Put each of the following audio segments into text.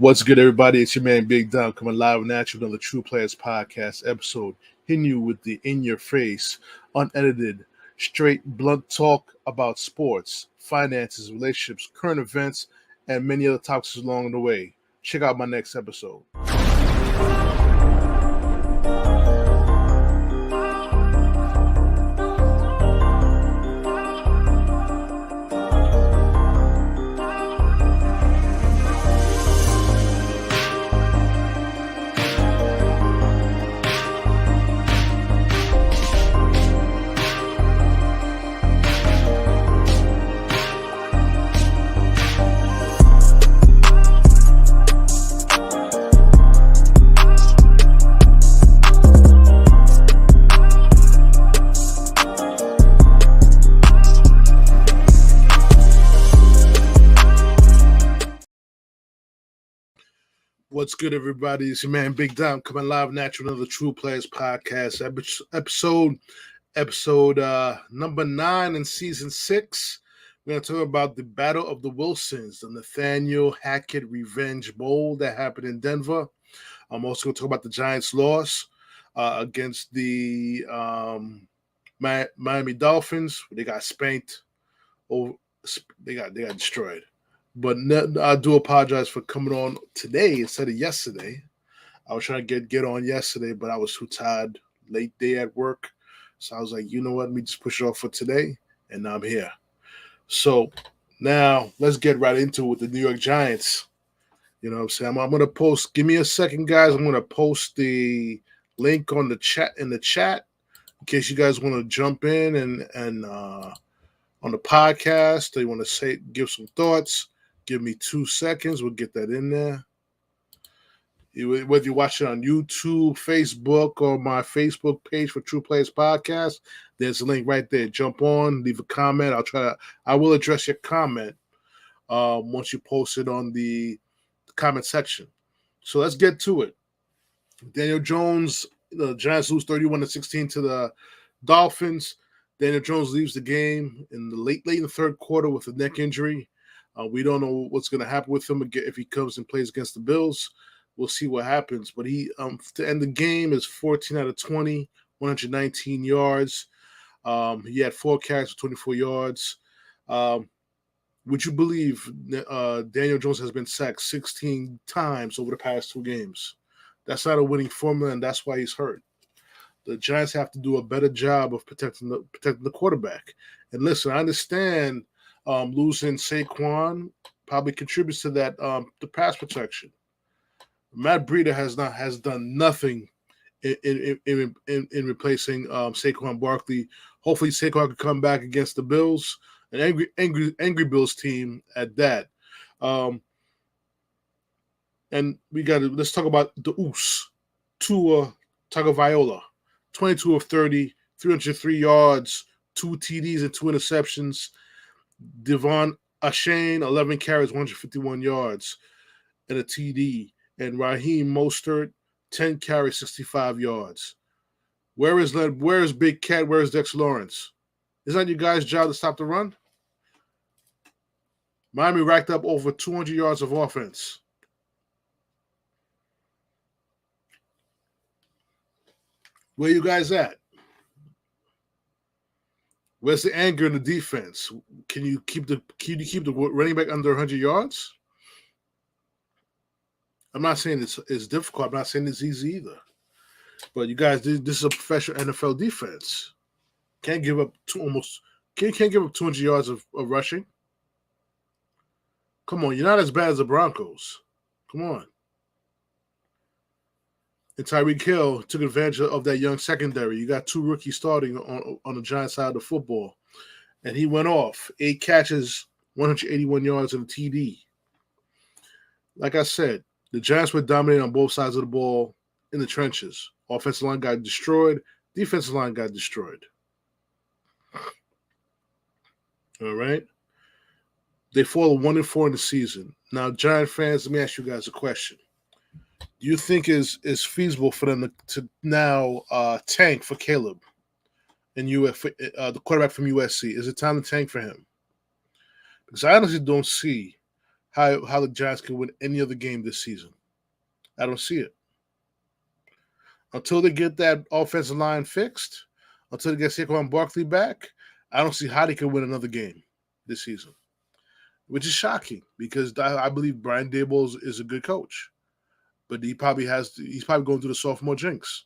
What's good, everybody? It's your man Big Dom coming live and at you with another True Players Podcast episode, hitting you with the in-your-face, unedited, straight, blunt talk about sports, finances, relationships, current events, and many other topics along the way. Check out my next episode. What's good, everybody? It's your man Big Dom coming live and at you with another True Players Podcast episode number 9 in season 6. We're going to talk about the Battle of the Wilsons, the Nathaniel Hackett Revenge Bowl that happened in Denver. I'm also going to talk about the Giants' loss against the Miami Dolphins. They got spanked. They got destroyed. But I do apologize for coming on today instead of yesterday. I was trying to get on yesterday, but I was too tired. Late day at work. So I was like, you know what? Let me just push it off for today. And now I'm here. So now let's get right into it with the New York Giants. You know what I'm saying? I'm going to post. Give me a second, guys. I'm going to post the link on the chat in case you guys want to jump in and on the podcast. They want to give some thoughts. Give me 2 seconds. We'll get that in there. Whether you watch it on YouTube, Facebook, or my Facebook page for True Players Podcast, there's a link right there. Jump on, leave a comment. I will address your comment once you post it on the comment section. So let's get to it. Daniel Jones, the Giants lose 31-16 to the Dolphins. Daniel Jones leaves the game in the late in the third quarter with a neck injury. We don't know what's going to happen with him again if he comes and plays against the Bills. We'll see what happens. But he to end the game is 14 out of 20, 119 yards. He had 4 carries for 24 yards. Would you believe Daniel Jones has been sacked 16 times over the past 2 games? That's not a winning formula, and that's why he's hurt. The Giants have to do a better job of protecting the quarterback. And listen, I understand losing Saquon probably contributes to that the pass protection. Matt Breida has done nothing in replacing Saquon Barkley. Hopefully, Saquon can come back against the Bills, an angry Bills team at that. And let's talk about the Oos, Tua Tagovailoa, 22 of 30, 303 yards, 2 TDs and 2 interceptions. Devon Achane, 11 carries, 151 yards, and a TD. And Raheem Mostert, 10 carries, 65 yards. Where is Big Cat? Where is Dex Lawrence? Isn't that your guys' job to stop the run? Miami racked up over 200 yards of offense. Where you guys at? Where's the anger in the defense? Can you keep the running back under 100 yards? I'm not saying it's difficult. I'm not saying it's easy either. But you guys, this is a professional NFL defense. Can't give up can't give up 200 yards of rushing. Come on, you're not as bad as the Broncos. Come on. And Tyreek Hill took advantage of that young secondary. You got 2 rookies starting on the Giants side of the football. And he went off. 8 catches, 181 yards, and a TD. Like I said, the Giants were dominating on both sides of the ball in the trenches. Offensive line got destroyed. Defensive line got destroyed. All right? They fall 1-4 in the season. Now, Giant fans, let me ask you guys a question. Do you think is feasible for them to now tank for Caleb and the quarterback from USC? Is it time to tank for him? Because I honestly don't see how the Giants can win any other game this season. I don't see it. Until they get that offensive line fixed, until they get Saquon Barkley back, I don't see how they can win another game this season, which is shocking because I believe Brian Daboll is a good coach, but he's probably going through the sophomore jinx.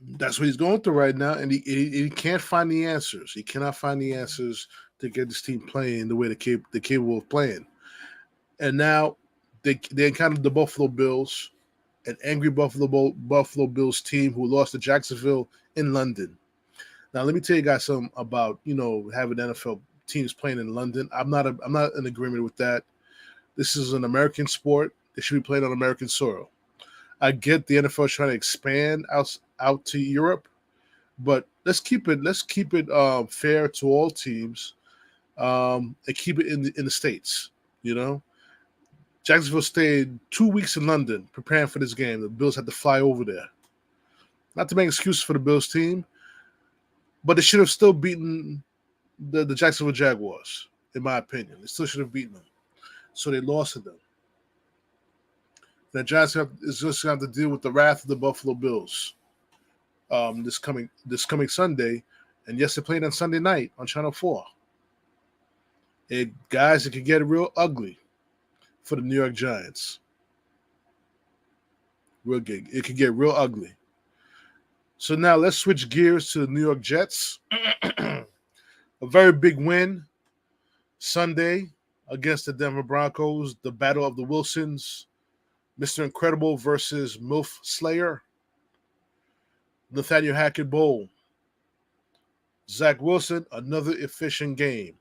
That's what he's going through right now, and he can't find the answers. He cannot find the answers to get this team playing the way they're capable of playing. And now they encountered the Buffalo Bills, an angry Buffalo Bills team who lost to Jacksonville in London. Now, let me tell you guys something about having NFL teams playing in London. I'm not in agreement with that. This is an American sport. It should be played on American soil. I get the NFL trying to expand out to Europe, but let's keep it fair to all teams, and keep it in the States. Jacksonville stayed 2 weeks in London preparing for this game. The Bills had to fly over there. Not to make excuses for the Bills team, but they should have still beaten the Jacksonville Jaguars, in my opinion. They still should have beaten them. So they lost to them. The Giants is just going to have to deal with the wrath of the Buffalo Bills this coming Sunday. And yes, they're playing on Sunday night on Channel 4. Guys, it could get real ugly for the New York Giants. It could get real ugly. So now let's switch gears to the New York Jets. A very big win Sunday against the Denver Broncos, the battle of the Wilsons. Mr. Incredible versus MILF Slayer. Nathaniel Hackett Bowl. Zach Wilson, another efficient game.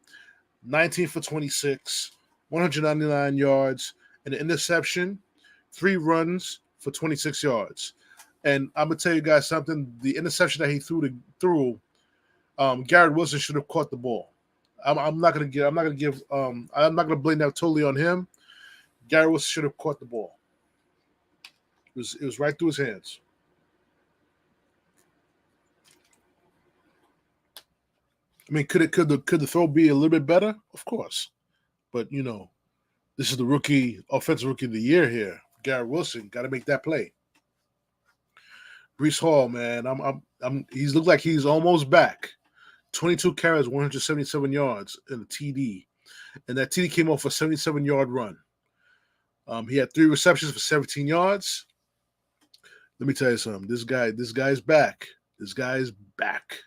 19 for 26, 199 yards, and an interception, 3 runs for 26 yards. And I'm gonna tell you guys something. The interception that he threw, Garrett Wilson should have caught the ball. I'm not gonna blame that totally on him. Garrett Wilson should have caught the ball. It was right through his hands. I mean, could the throw be a little bit better? Of course, but this is the offensive rookie of the year here. Garrett Wilson got to make that play. Breece Hall, man, he's looked like he's almost back. 22 carries, 177 yards, and a TD, and that TD came off a 77-yard run. He had 3 receptions for 17 yards. Let me tell you something. This guy's back. This guy's back.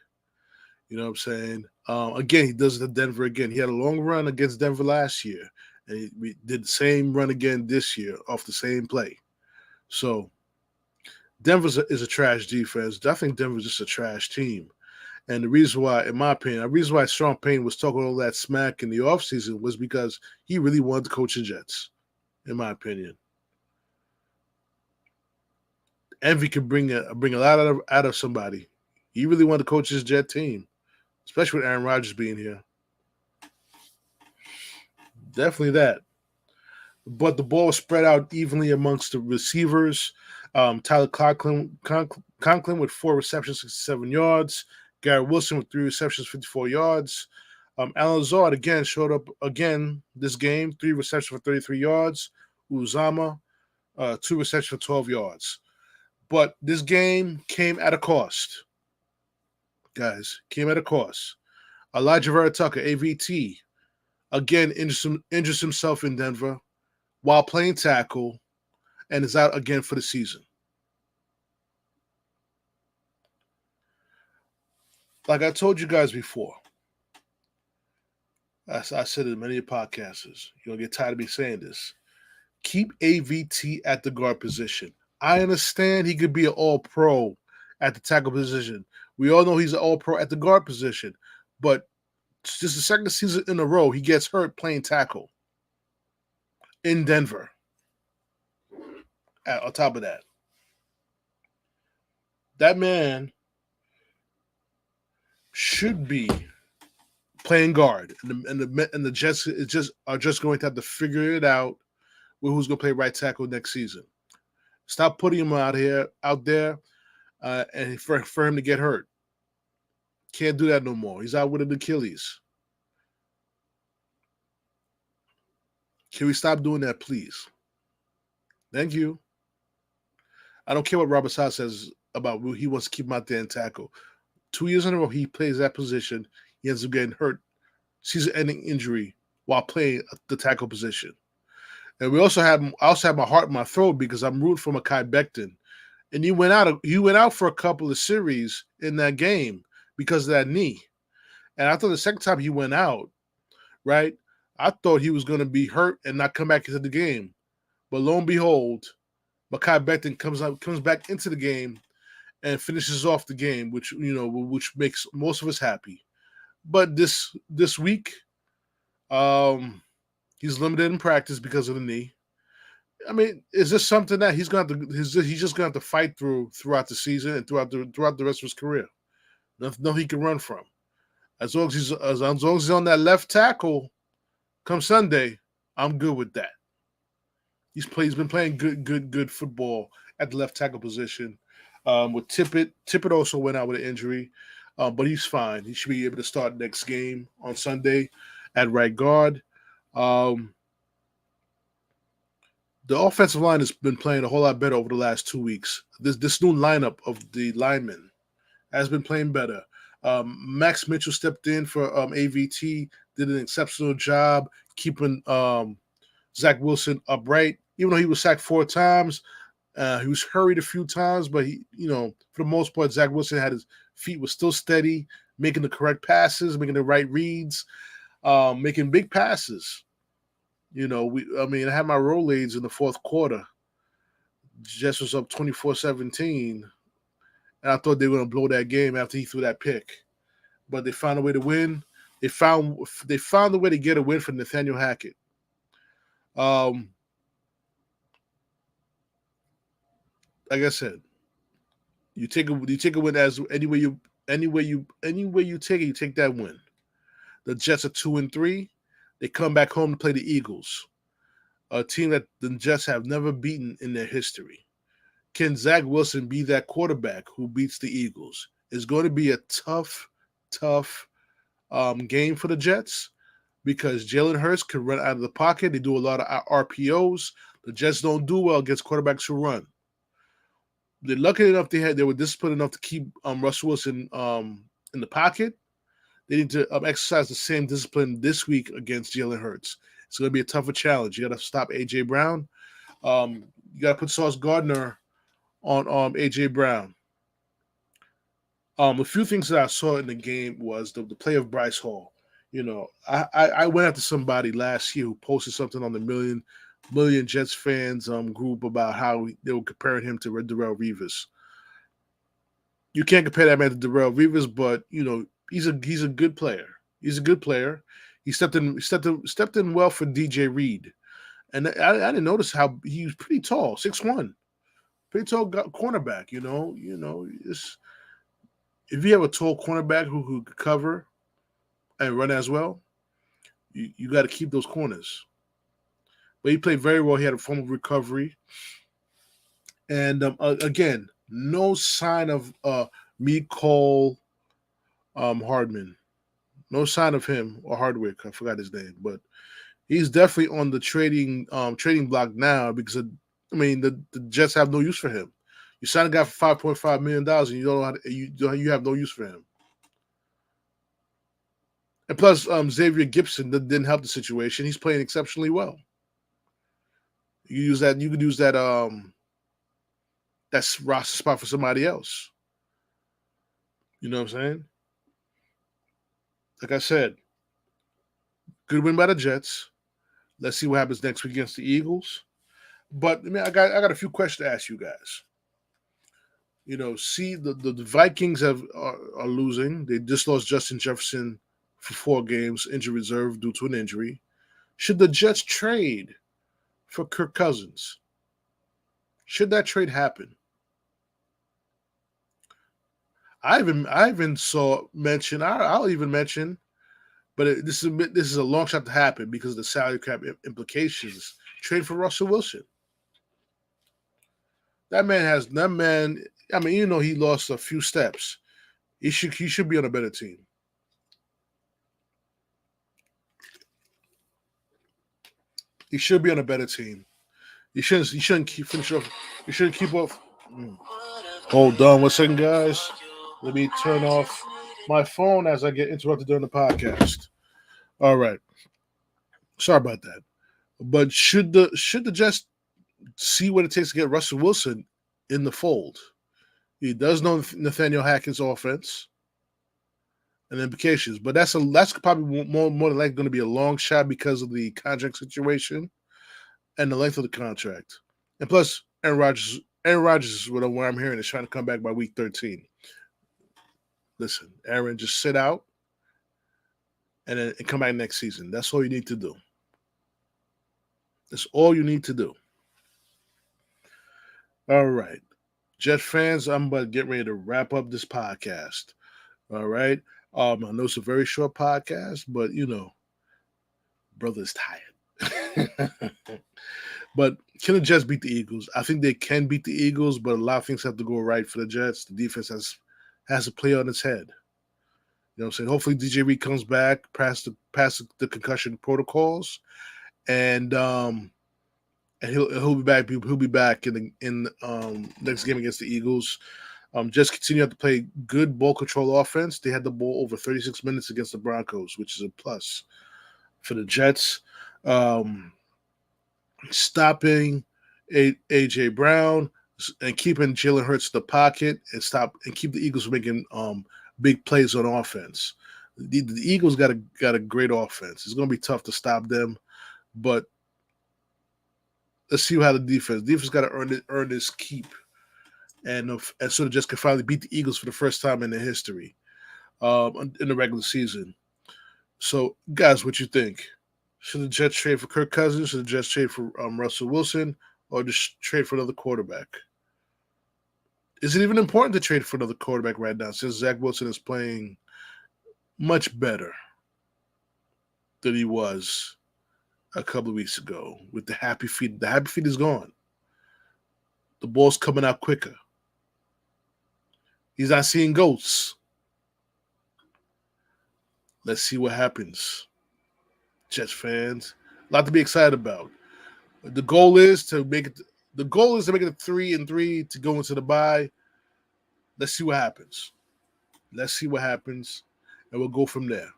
You know what I'm saying? Again, he does it to Denver again. He had a long run against Denver last year, and we did the same run again this year off the same play. So Denver is a trash defense. I think Denver's just a trash team. And the reason why, in my opinion, Sean Payton was talking all that smack in the offseason was because he really wanted to coach the Jets, in my opinion. Envy can bring a lot out of somebody. He really wanted to coach his Jet team, especially with Aaron Rodgers being here. Definitely that. But the ball was spread out evenly amongst the receivers. Tyler Conklin with 4 receptions, 67 yards. Garrett Wilson with 3 receptions, 54 yards. Alan Lazard again showed up this game, 3 receptions for 33 yards. Uzama, 2 receptions for 12 yards. But this game came at a cost. Guys, came at a cost. IHeart, AVT, again injures himself in Denver while playing tackle and is out again for the season. Like I told you guys before, I said it in many podcasts, you'll get tired of me saying this. Keep AVT at the guard position. I understand he could be an all-pro at the tackle position. We all know he's an all-pro at the guard position. But just the second season in a row, he gets hurt playing tackle in Denver. On top of that, that man should be playing guard, and the Jets are just going to have to figure it out with who's going to play right tackle next season. Stop putting him out there, and for him to get hurt. Can't do that no more. He's out with an Achilles. Can we stop doing that, please? Thank you. I don't care what robertsaleh says about he wants to keep him out there and tackle. 2 years in a row, he plays that position. He ends up getting hurt, season-ending injury while playing the tackle position. And I also have my heart in my throat because I'm rooting for mekhibecton, and he went out for a couple of series in that game because of that knee. And I thought the second time he went out, right, I thought he was going to be hurt and not come back into the game. But lo and behold, mekhibecton comes back into the game and finishes off the game, which makes most of us happy. But this week, he's limited in practice because of the knee. I mean, is this something that he's just going to have to fight throughout the season and throughout the rest of his career? Nothing he can run from. As long as he's on that left tackle, come Sunday, I'm good with that. He's been playing good football at the left tackle position. With Tippett also went out with an injury, but he's fine. He should be able to start next game on Sunday at right guard. The offensive line has been playing a whole lot better over the last 2 weeks. This new lineup of the linemen has been playing better. Max Mitchell stepped in for AVT, did an exceptional job keeping Zach Wilson upright, even though he was sacked 4 times. He was hurried a few times, but for the most part, Zach Wilson had his feet was still steady, making the correct passes, making the right reads, making big passes. I had my Rolades in the fourth quarter. Jets was up 24-17, and I thought they were going to blow that game after he threw that pick. But they found a way to win. They found a way to get a win for Nathaniel Hackett. Like I said, you take a win as any way you take it, you take that win. The Jets are 2-3. They come back home to play the Eagles, a team that the Jets have never beaten in their history. Can Zach Wilson be that quarterback who beats the Eagles? It's going to be a tough game for the Jets because Jalen Hurts can run out of the pocket. They do a lot of RPOs. The Jets don't do well against quarterbacks who run. They're lucky enough they were disciplined enough to keep Russell Wilson in the pocket. They need to exercise the same discipline this week against Jalen Hurts. It's going to be a tougher challenge. You got to stop A.J. Brown. You got to put Sauce Gardner on A.J. Brown. A few things that I saw in the game was the play of Bryce Hall. I went after somebody last year who posted something on the Million Jets fans group about how they were comparing him to Darrelle Revis. You can't compare that man to Darrelle Revis, but he's a good player. He's a good player. He stepped in well for DJ Reed, and I didn't notice how he was pretty tall, 6'1", pretty tall cornerback. If you have a tall cornerback who could cover and run as well, you got to keep those corners. But he played very well. He had a form of recovery, and again, no sign of Mecole Hardman. No sign of him or Hardwick. I forgot his name, but he's definitely on the trading block now because the Jets have no use for him. You sign a guy for $5.5 million and you don't know how you have no use for him. And plus, Xavier Gipson didn't help the situation. He's playing exceptionally well. You could use that roster spot for somebody else. You know what I'm saying? Like I said, good win by the Jets. Let's see what happens next week against the Eagles. But I got a few questions to ask you guys. The Vikings are losing. They just lost Justin Jefferson for 4 games, injury reserve due to an injury. Should the Jets trade for Kirk Cousins? Should that trade happen? I even saw mention. I'll even mention, but this is a long shot to happen because of the salary cap implications. Trade for Russell Wilson. That man. I mean, he lost a few steps. He should be on a better team. He should be on a better team. You shouldn't keep finish off. You shouldn't keep off. Hold on 1 second, guys. Let me turn off my phone as I get interrupted during the podcast. All right. Sorry about that. But should the Jets see what it takes to get Russell Wilson in the fold? He does know Nathaniel Hackett's offense and implications, but that's probably more than likely going to be a long shot because of the contract situation and the length of the contract. And plus, Aaron Rodgers is what I'm hearing is trying to come back by week 13. Listen, Aaron, just sit out and come back next season. That's all you need to do. That's all you need to do. All right. Jet fans, I'm about to get ready to wrap up this podcast. All right. I know it's a very short podcast, but brother's tired. But can the Jets beat the Eagles? I think they can beat the Eagles, but a lot of things have to go right for the Jets. The defense has to play on its head. You know what I'm saying? Hopefully DJ Reed comes back, past the concussion protocols, and he'll be back. He'll be back in next game against the Eagles. Just continue to play good ball control offense. They had the ball over 36 minutes against the Broncos, which is a plus for the Jets. Stopping AJ Brown and keeping Jalen Hurts in the pocket and keep the Eagles from making big plays on offense. The Eagles got a great offense. It's going to be tough to stop them, but let's see how the defense got to earn this keep, and so the Jets can finally beat the Eagles for the first time in their history in the regular season. So, guys, what you think? Should the Jets trade for Kirk Cousins? Should the Jets trade for Russell Wilson, or just trade for another quarterback? Is it even important to trade for another quarterback right now, since Zach Wilson is playing much better than he was a couple of weeks ago with the happy feet? The happy feet is gone. The ball's coming out quicker. He's not seeing ghosts. Let's see what happens. Jets fans, a lot to be excited about. The goal is to make it. The goal is to make it 3-3 to go into the bye. Let's see what happens. Let's see what happens, and we'll go from there.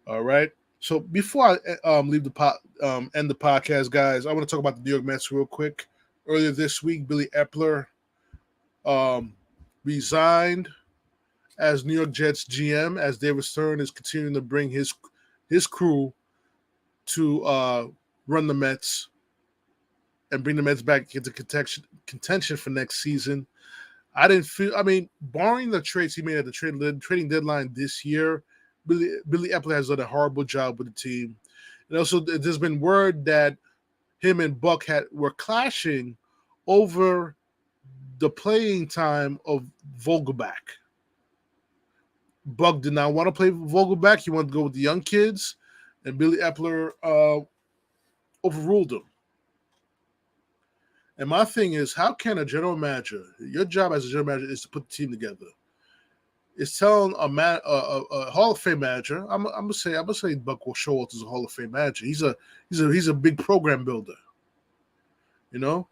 All right. So before I leave end the podcast, guys, I want to talk about the New York Mets real quick. Earlier this week, Billy Epler resigned as New York Jets GM, as David Stern is continuing to bring his crew to run the Mets and bring the Mets back into contention for next season. Barring the trades he made at the trading deadline this year, Billy Epler has done a horrible job with the team. And also, there's been word that him and Buck were clashing over the playing time of Vogelback. Buck did not want to play Vogelback. He wanted to go with the young kids, and Billy Epler overruled him. And my thing is, how can a general manager, your job as a general manager is to put the team together, is telling a Hall of Fame manager, I'm gonna say Buck Showalter is a Hall of Fame manager. He's a big program builder. You know,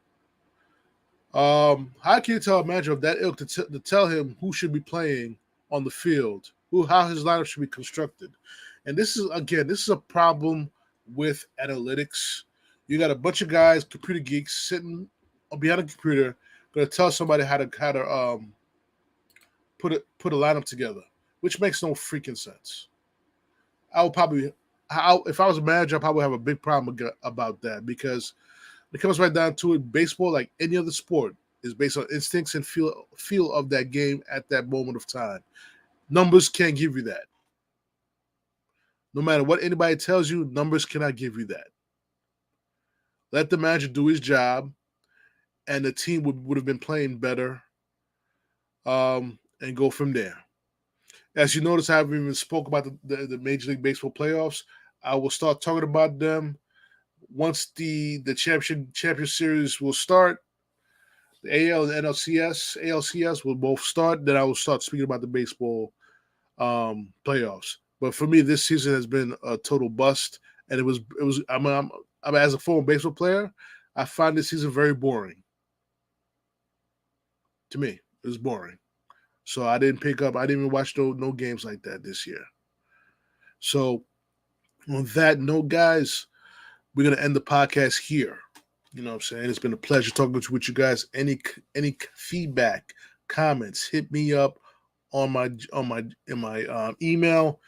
how can you tell a manager of that ilk to tell him who should be playing on the field, how his lineup should be constructed? And this is a problem with analytics. You got a bunch of guys, computer geeks, sitting behind a computer, going to tell somebody how to put a lineup together, which makes no freaking sense. If I was a manager, I probably have a big problem about that, because it comes right down to it. Baseball, like any other sport, is based on instincts and feel of that game at that moment of time. Numbers can't give you that. No matter what anybody tells you, numbers cannot give you that. Let the manager do his job, and the team would have been playing better, and go from there. As you notice, I haven't even spoke about the Major League Baseball playoffs. I will start talking about them once the championship series will start. The AL and ALCS will both start. Then I will start speaking about the baseball playoffs. But for me, this season has been a total bust, and it was. I mean, as a former baseball player, I find this season very boring. To me, it was boring. So I didn't even watch no games like that this year. So on that note, guys, we're going to end the podcast here. You know what I'm saying? It's been a pleasure talking with you guys. Any feedback, comments, hit me up on my email,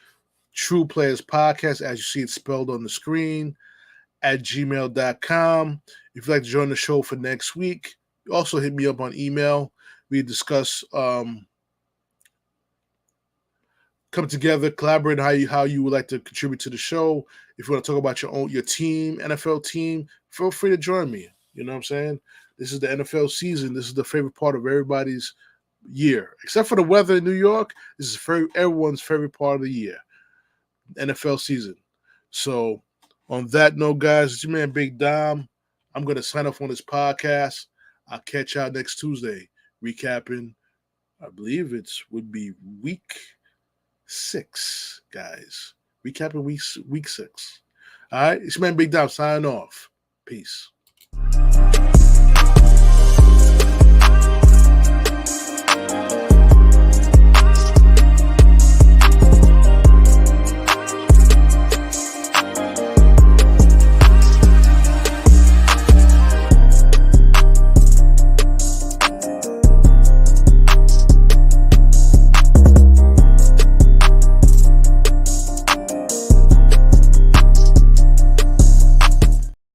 True Players Podcast, as you see it spelled on the screen, at gmail.com. If you'd like to join the show for next week, also hit me up on email. We discuss come together, collaborate how you would like to contribute to the show. If you want to talk about your team, NFL team, feel free to join me. You know what I'm saying? This is the NFL season. This is the favorite part of everybody's year, except for the weather in New York. This is everyone's favorite part of the year, NFL season. So on that note, guys, it's your man Big Dom. I'm going to sign off on this podcast. I'll catch y'all next Tuesday, recapping, I believe would be week 6, guys. Recapping week 6. All right, it's your man Big Dom signing off. Peace.